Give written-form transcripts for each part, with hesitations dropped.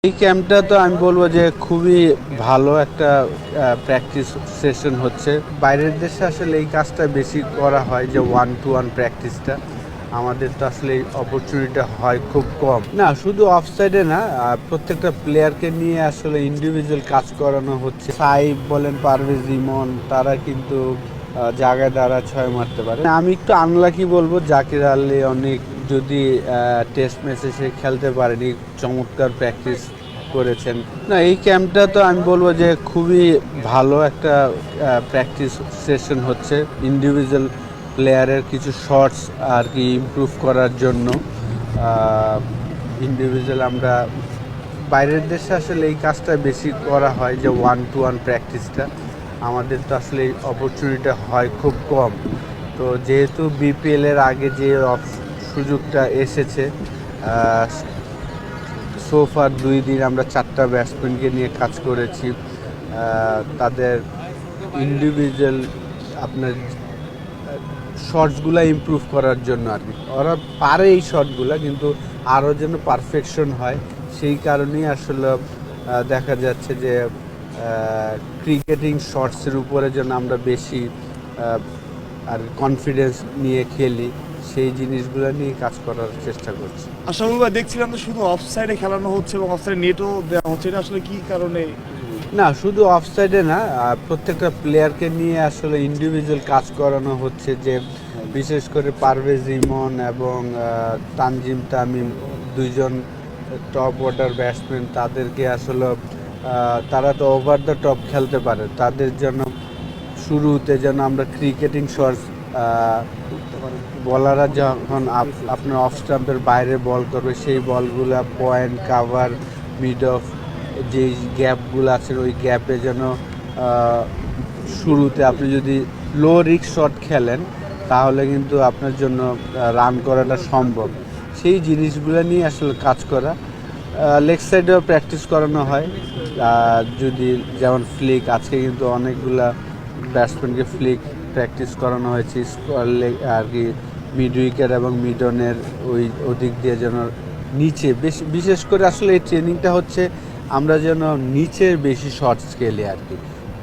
এই ক্যাম্পটা তো আমি বলবো যে খুবই ভালো একটা প্র্যাকটিস সেশন হচ্ছে। বাইরের দেশে আসলে এই কাজটা বেশি করা হয়, যে 1-to-1 প্র্যাকটিসটা। আমাদের তো আসলে এই অপরচুনিটিটা হয় খুব কম। না, শুধু অফসাইডে না, প্রত্যেকটা প্লেয়ারকে নিয়ে আসলে ইন্ডিভিজুয়াল কাজ করানো হচ্ছে। সাইফ বলেন, পারভেজ ইমন, তারা কিন্তু জায়গায় দাঁড়া ছয় মারতে পারে। আমি একটু আনলাকি বলবো, জাকির আলী অনেক যদি টেস্ট ম্যাচে সে খেলতে পারেনি, চমৎকার প্র্যাকটিস করেছেন। না, এই ক্যাম্পটা তো আমি বলবো যে খুবই ভালো একটা প্র্যাকটিস সেশন হচ্ছে। ইন্ডিভিজুয়াল প্লেয়ারের কিছু শর্টস আর কি ইমপ্রুভ করার জন্য। ইন্ডিভিজুয়াল আমরা বাইরের দেশে আসলে এই কাজটা বেশি করা হয়, যে 1-to-1 প্র্যাকটিসটা। আমাদের তো আসলে এই অপরচুনিটিটা হয় খুব কম। তো যেহেতু বিপিএলের আগে যে সুযোগটা এসেছে, সোফার 2 দিন আমরা 4টা ব্যাটসম্যানকে নিয়ে কাজ করেছি। তাদের ইন্ডিভিজুয়াল আপনার শটসগুলো ইমপ্রুভ করার জন্য আর কি। ওরা পারে এই শটগুলো, কিন্তু আরও যেন পারফেকশন হয়, সেই কারণেই আসলে দেখা যাচ্ছে যে ক্রিকেটিং শটসের উপরে যেন আমরা বেশি আর কনফিডেন্স নিয়ে খেলি, সেই জিনিসগুলো নিয়ে কাজ করার চেষ্টা করছি। আশরাফুল ভাই, দেখছিলাম তো শুধু অফসাইডে খেলানো হচ্ছে এবং অফসাইডে নেটও দেওয়া হচ্ছে, এটা আসলে কি কারণে? না, শুধু অফসাইডে না, প্রত্যেকটা প্লেয়ারকে নিয়ে আসলে ইন্ডিভিজুয়াল কাজ করানো হচ্ছে। যে বিশেষ করে পারভেজ ইমন এবং তানজিম তামিম, দুইজন টপ অর্ডার ব্যাটসম্যান, তাদেরকে আসলে তারা তো ওভার দ্য টপ খেলতে পারে। তাদের জন্য শুরুতে যেন আমরা ক্রিকেটিং শটস, বলাররা যখন আপনার অফ স্টাম্পের বাইরে বল করবে, সেই বলগুলো পয়েন্ট কাভার মিড অফ যে গ্যাপগুলো আছে, ওই গ্যাপে যেন শুরুতে আপনি যদি লো রিস্ক শট খেলেন, তাহলে কিন্তু আপনার জন্য রান করাটা সম্ভব। সেই জিনিসগুলো নিয়ে আসলে কাজ করা। লেগ সাইডেও প্র্যাকটিস করানো হয়। যদি যেমন ফ্লিক, আজকে কিন্তু অনেকগুলা ব্যাটসম্যানকে ফ্লিক প্র্যাকটিস করানো হয়েছে আর কি, মিড উইকেট এবং মিডনের ওই ওদিক দিয়ে যেন নিচে বিশেষ করে আসলে এই ট্রেনিংটা হচ্ছে আমরা যেন নিচের বেশি শর্টস খেলি আর কি।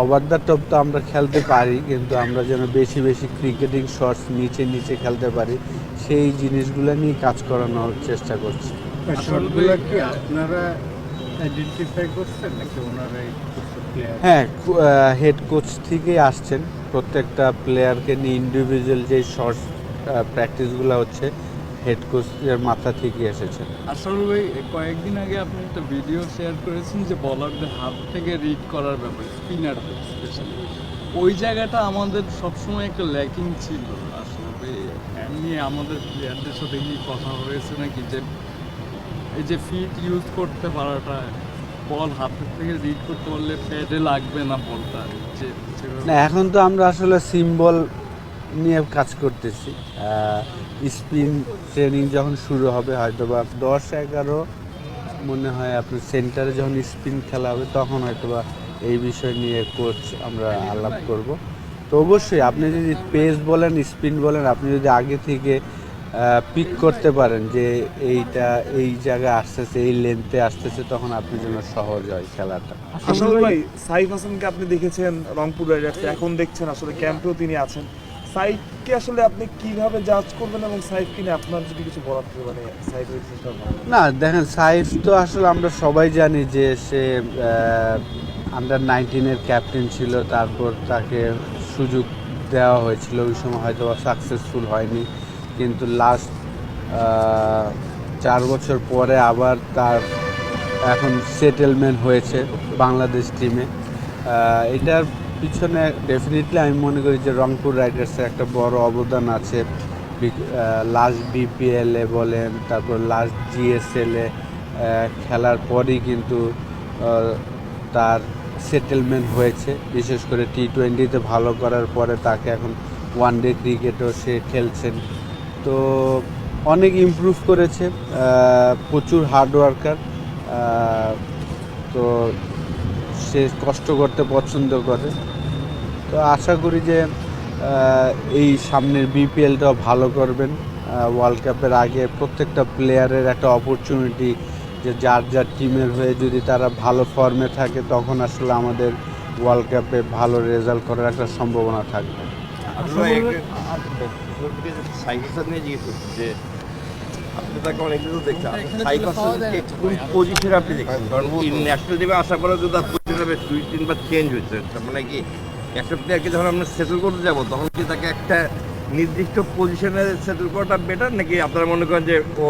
ওভার দ্য টপ তো আমরা খেলতে পারি, কিন্তু আমরা যেন বেশি বেশি ক্রিকেটিং শর্টস নিচে নিচে খেলতে পারি, সেই জিনিসগুলো নিয়ে কাজ করানোর চেষ্টা করছি। শটগুলো কি আপনারা আইডেন্টিফাই করছেন নাকি ওনারাই? হ্যাঁ, হেড কোচ থেকেই আসছেন। প্রত্যেকটা প্লেয়ারকে নিয়ে ইন্ডিভিজুয়াল যে শর্টস প্র্যাকটিসগুলো হচ্ছে, হেড কোচের মাথা থেকে এসেছেন। আসলে ভাই, কয়েকদিন আগে আপনি একটা ভিডিও শেয়ার করেছেন যে বলারদের হাত থেকে রিড করার ব্যাপারে, স্পিনারদের স্পেশালি ওই জায়গাটা আমাদের সবসময় একটা ল্যাকিং ছিল। আসলে এমনি আমাদের প্লেয়ারদের সাথে কি কথা হয়েছে নাকি যে এই যে ফিট ইউজ করতে পারাটা, বল হাতের থেকে রিড করতে পারলে প্যাডে লাগবে না বলটা, যে না, এখন তো আমরা আসলে সিম্বল নিয়ে কাজ করতেছি। স্পিন ট্রেনিং যখন শুরু হবে, হয়তো বা 10-11 মনে হয় আপনার সেন্টারে যখন স্পিন খেলা হবে, তখন হয়তো বা এই বিষয় নিয়ে কোচ আমরা আলাপ করব। তো অবশ্যই আপনি যদি পেস বলেন, স্পিন বলেন, আপনি যদি আগে থেকে পিক করতে পারেন যে এইটা এই জায়গায় আসতেছে, এই লেন্থে আসতেছে, তখন আপনার জন্য সহজ হয় খেলাটা। আশরাফুল ভাই, সাইফ হাসানকে আপনি দেখেছেন রংপুর রাইডার্সে, এখন দেখছেন আসলে ক্যাম্পেও তিনি আছেন। সাইফকে আসলে আপনি কিভাবে জাজ করবেন এবং সাইফকে নিয়ে আপনার যদি কিছু বলার থাকে, মানে সাইফের চেষ্টা না, দেখেন, সাইফ তো আসলে আমরা সবাই জানি যে সে আন্ডার-19-এর ক্যাপ্টেন ছিল। তারপর তাকে সুযোগ দেওয়া হয়েছিল, ওই সময় হয়তো সাকসেসফুল হয়নি, কিন্তু লাস্ট 4 বছর পরে আবার তার এখন সেটেলমেন্ট হয়েছে বাংলাদেশ টিমে। এটার পিছনে ডেফিনেটলি আমি মনে করি যে রংপুর রাইডার্সের একটা বড় অবদান আছে। লাস্ট বিপিএলে বলেন, তারপর লাস্ট জিএসএলে খেলার পরই কিন্তু তার সেটেলমেন্ট হয়েছে। বিশেষ করে টি-20তে ভালো করার পরে তাকে এখন ওয়ানডে ক্রিকেটও সে খেলছেন। তো অনেক ইমপ্রুভ করেছে, প্রচুর হার্ড ওয়ার্কার। তো সে কষ্ট করতে পছন্দ করে। তো আশা করি যে এই সামনের বিপিএলটাও ভালো করবেন। ওয়ার্ল্ড কাপের আগে প্রত্যেকটা প্লেয়ারের একটা অপরচুনিটি যে যার যার টিমের হয়ে যদি তারা ভালো ফর্মে থাকে তখন আসলে আমাদের ওয়ার্ল্ড কাপে ভালো রেজাল্ট করার একটা সম্ভাবনা থাকবে। সাইফার নিয়ে জিজ্ঞেস করছি যে আপনি তাকে অনেক কিছু দেখছেন, সাইফারকে কোন পজিশনে আপনি দেখছেন? কারণ ন্যাশনাল টিমে আসার পরে যদি তার পজিশনটা বেশ 2-3 বার চেঞ্জ হয়েছে, তার মানে কি একটা প্লেয়ারকে যখন আমরা সেটেল করতে যাবো তখন কি তাকে একটা নির্দিষ্ট পজিশনে সেটেল করাটা বেটার, নাকি আপনারা মনে করেন যে ও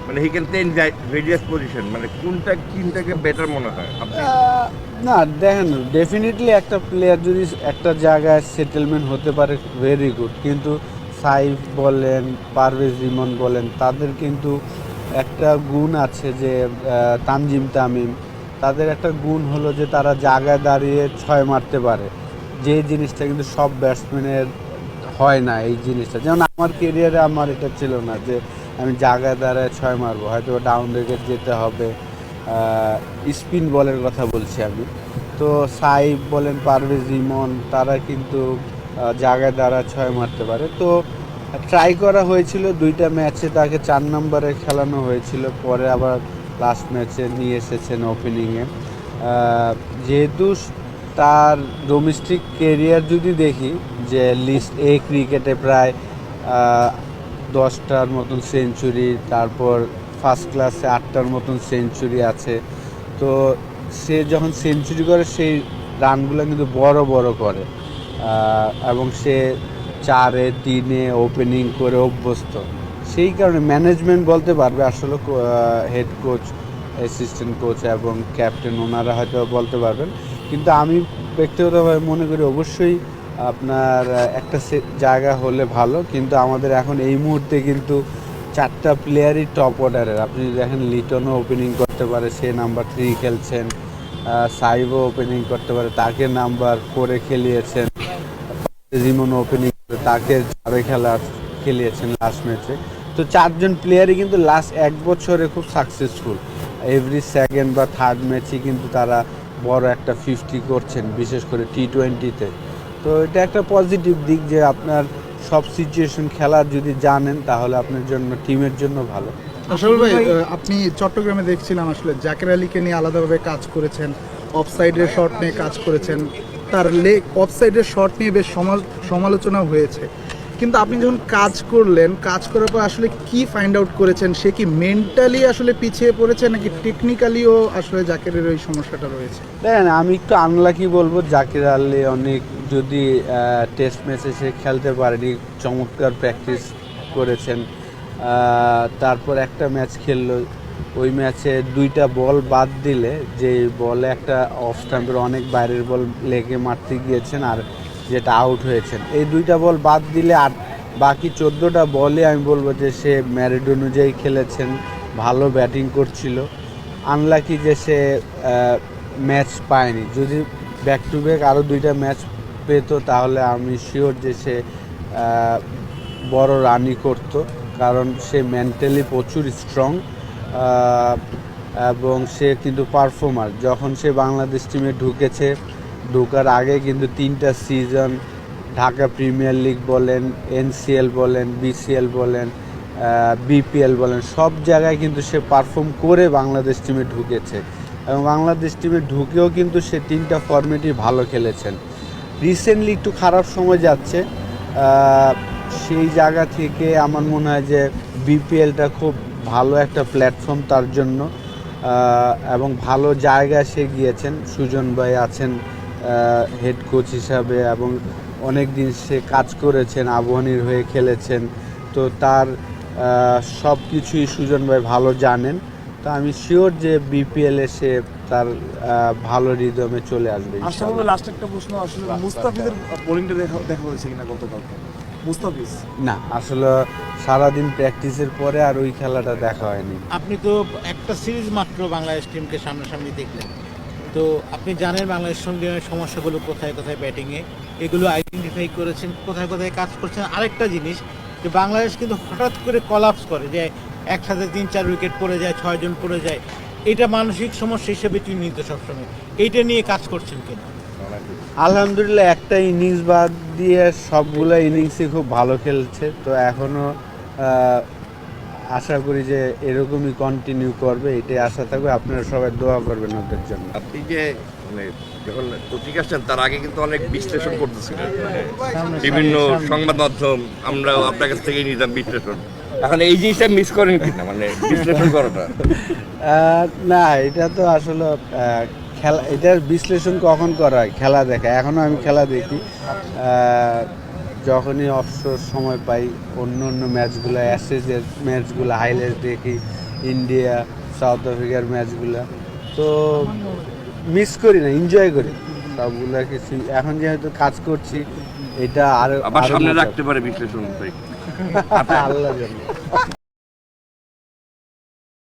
মানে he can change various position, মানে কোনটা টিমটাকে বেটার মনে হয় আপনি? না দেখেন, ডেফিনেটলি একটা প্লেয়ার যদি একটা জায়গায় সেটেলমেন্ট হতে পারে ভেরি গুড, কিন্তু সাইফ বলেন, পারভেজ রিমন বলেন, তাদের কিন্তু একটা গুণ আছে যে তানজিম তামিম, তাদের একটা গুণ হলো যে তারা জায়গায় দাঁড়িয়ে 6 মারতে পারে, যে জিনিসটা কিন্তু সব ব্যাটসম্যানের হয় না। এই জিনিসটা যেমন আমার কেরিয়ারে আমার এটা ছিল না যে আমি জায়গায় দাঁড়ায় 6 মারবো, হয়তো ডাউন রেখে যেতে হবে। স্পিন বলের কথা বলছি আমি। তো সাইফ বলেন, পারভেজ রিমন, তারা কিন্তু জায়গায় দাঁড়ায় 6 মারতে পারে। তো ট্রাই করা হয়েছিল 2টা ম্যাচে, তাকে 4 নম্বরে খেলানো হয়েছিল, পরে আবার লাস্ট ম্যাচে নিয়ে এসেছেন ওপেনিংয়ে। যেহেতু তার ডোমেস্টিক কেরিয়ার যদি দেখি যে লিস্ট এ ক্রিকেটে প্রায় 10টার মতন সেঞ্চুরি, তারপর ফার্স্ট ক্লাসে 8টার মতন সেঞ্চুরি আছে। তো সে যখন সেঞ্চুরি করে সেই রানগুলো কিন্তু বড় বড় করে, এবং সে 4-এ 3-এ ওপেনিং করে অভ্যস্ত। সেই কারণে ম্যানেজমেন্ট বলতে পারবে আসলে, হেড কোচ, অ্যাসিস্ট্যান্ট কোচ এবং ক্যাপ্টেন ওনারা হয়তো বলতে পারবেন, কিন্তু আমি ব্যক্তিগতভাবে মনে করি অবশ্যই আপনার একটা জায়গা হলে ভালো। কিন্তু আমাদের এখন এই মুহূর্তে কিন্তু 4টা প্লেয়ারই টপ অর্ডারের। আপনি দেখেন লিটনও ওপেনিং করতে পারে, সে নাম্বার 3 খেলছেন, সাইবও ওপেনিং করতে পারে, তাকে নাম্বার 4-এ খেলিয়েছেন, রিমন ওপেনিং করে তাকে 4-এ খেলিয়েছেন লাস্ট ম্যাচে। তো 4জন প্লেয়ারই কিন্তু লাস্ট 1 বছরে খুব সাকসেসফুল, এভরি সেকেন্ড বা থার্ড ম্যাচে কিন্তু তারা বড় একটা 50 করছেন, বিশেষ করে T20-তে। তো এটা একটা পজিটিভ দিক যে আপনার সব সিচুয়েশন খেলার যদি জানেন তাহলে আপনার জন্য, টিমের জন্য ভালো। আসলে ভাই আপনি চট্টগ্রামে দেখছিলাম আসলে জাকের আলীকে নিয়ে আলাদাভাবে কাজ করেছেন, অফসাইডের শট নিয়ে কাজ করেছেন, তার অফসাইডের শট নিয়ে বেশ সমালোচনা হয়েছে। কিন্তু আপনি যখন কাজ করলেন, কাজ করার পর আসলে কি ফাইন্ড আউট করেছেন? সে কি মেন্টালি আসলে পিছিয়ে পড়েছে, নাকি টেকনিক্যালিও আসলে জাকেরের ওই সমস্যাটা রয়েছে? দেখেন, আমি একটু আনলাকি বলবো, জাকির আলী অনেক যদি টেস্ট ম্যাচে সে খেলতে পারেনি, চমৎকার প্র্যাকটিস করেছেন। তারপর একটা ম্যাচ খেললো, ওই ম্যাচে 2টা বল বাদ দিলে, যে বলে একটা অফ স্টাম্পের অনেক বাইরের বল লেগে মারতে গিয়েছেন আর যেটা আউট হয়েছেন, এই 2টা বল বাদ দিলে আর বাকি 14টা বলে আমি বলবো যে সে ম্যারিট অনুযায়ী খেলেছেন, ভালো ব্যাটিং করছিল। আনলাকি যে সে ম্যাচ পায়নি। যদি ব্যাক টু ব্যাক আরও 2টা ম্যাচ পেত তাহলে আমি শিওর যে সে বড় রানই করতো, কারণ সে মেন্টালি প্রচুর স্ট্রং এবং সে কিন্তু পারফর্মার। যখন সে বাংলাদেশ টিমে ঢুকেছে, ঢোকার আগে কিন্তু 3টা সিজন ঢাকা প্রিমিয়ার লিগ বলেন, NCL বলেন, BCL বলেন, BPL বলেন, সব জায়গায় কিন্তু সে পারফর্ম করে বাংলাদেশ টিমে ঢুকেছে, এবং বাংলাদেশ টিমে ঢুকেও কিন্তু সে 3টা ফরম্যাটই ভালো খেলেছেন। রিসেন্টলি একটু খারাপ সময় যাচ্ছে, সেই জায়গা থেকে আমার মনে হয় যে BPLটা খুব ভালো একটা প্ল্যাটফর্ম তার জন্য, এবং ভালো জায়গায় সে গিয়েছেন। সুজন ভাই আছেন হেড কোচ হিসাবে, এবং অনেক দিন সে কাজ করেছেন, আবাহনীর হয়ে খেলেছেন। তো তার সব কিছুই সুজন ভাই ভালো জানেন। তো আমি শিওর যে BPL-এ সে তার ভালো রিদমে চলে আসবে। আসলে লাস্ট একটা প্রশ্ন, আসলে মুস্তাফিজের বোলিংটা দেখা হয়েছে কিনা গতকালকে? মুস্তাফিজ না, আসলে সারাদিন প্র্যাকটিসের পরে আর ওই খেলাটা দেখা হয়নি। আপনি তো একটা সিরিজ মাত্র বাংলাদেশ টিমকে সামনাসামনি দেখলেন, তো আপনি জানেন বাংলাদেশ টিমের সমস্যাগুলো কোথায় কোথায় ব্যাটিংয়ে, এগুলো আইডেন্টিফাই করেছেন, কোথায় কোথায় কাজ করছেন। আরেকটা জিনিস যে বাংলাদেশ কিন্তু হঠাৎ করে কলাপস করে, যে একসাথে 3-4 উইকেট পড়ে যায়, 6 জন পড়ে যায়, এটা মানসিক সমস্যা হিসেবে চিহ্নিত সবসময়। এইটা নিয়ে কাজ করছেন কিনা? আলহামদুলিল্লাহ, একটা ইনিংস বাদ দিয়ে সবগুলো ইনিংসই খুব ভালো খেলছে। তো এখনও আশা করি যে এরকমই কন্টিনিউ করবে, এটাই আশা থাকবে। আপনারা সবাই দোয়া করবেন ওদের জন্য। আপনি যে মানে যখন কোচিং আসছেন তার আগে কিন্তু অনেক বিশ্লেষণ করতেছিলেন, মানে বিভিন্ন সংবাদ মাধ্যম আমরাও আপনার কাছ থেকেই নিতাম বিশ্লেষণ। এখন এই জিনিসটা মিস করেন কিনা, মানে বিশ্লেষণ করাটা? না, এটা তো আসলে খেলা, এটার বিশ্লেষণ কখন করা হয়? খেলা দেখা। এখনও আমি খেলা দেখি, যখনই অবসর সময় পাই অন্য অন্য ম্যাচগুলো, অ্যাশেজের ম্যাচগুলো হাইলাইট দেখি, ইন্ডিয়া সাউথ আফ্রিকার ম্যাচগুলো। তো মিস করি না, এনজয় করি সবগুলো কিছু। এখন যেহেতু কাজ করছি, এটা আরো আবার সামনে রাখতে পারে বিশ্লেষণ, আল্লাহ জানে।